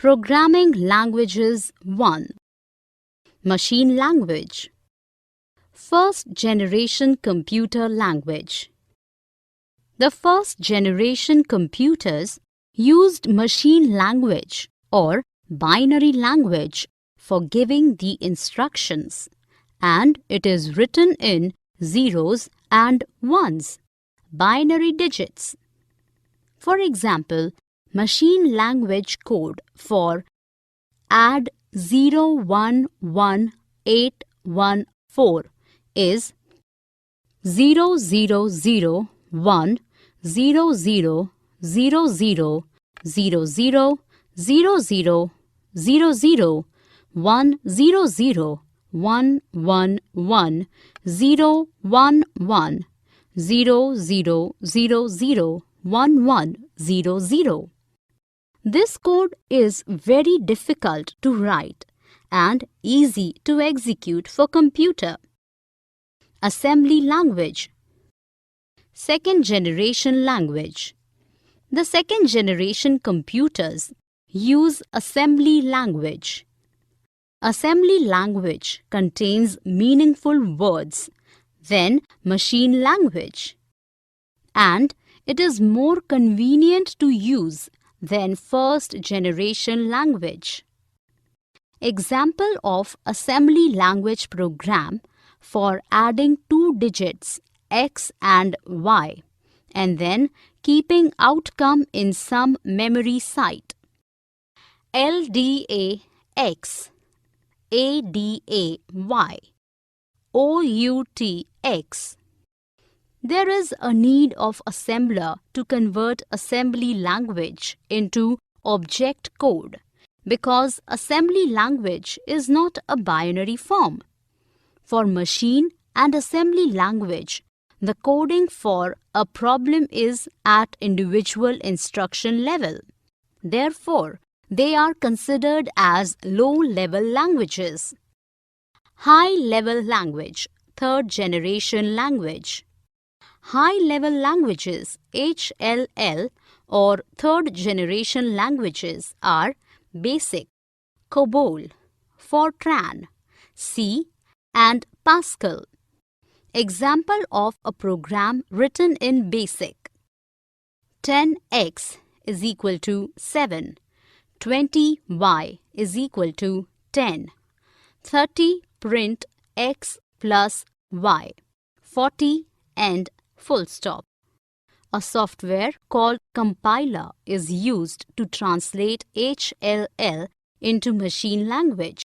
Programming Languages 1. Machine Language. First generation computer language. The first generation computers used machine language or binary language for giving the instructions, and it is written in zeros and ones, binary digits. For example, machine language code for add 011814 is 0001 0000 00 00 00 100 111 011 0000 1100. This code is very difficult to write and easy to execute for computer. Assembly language. Second generation language. The second generation computers use assembly language. Assembly language contains meaningful words than machine language, and it is more convenient to use than first generation language. Example of assembly language program for adding two digits x and y and then keeping outcome in some memory site. LDAX, ADAY, OUTX. There is a need of assembler to convert assembly language into object code because assembly language is not a binary form. For machine and assembly language, the coding for a problem is at individual instruction level. Therefore, they are considered as low-level languages. High-level language, third generation language. High-level languages, HLL, or third-generation languages are BASIC, COBOL, Fortran, C, and Pascal. Example of a program written in BASIC. 10x is equal to 7, 20y is equal to 10, 30 print x plus y, 40 and full stop. A software called compiler is used to translate HLL into machine language.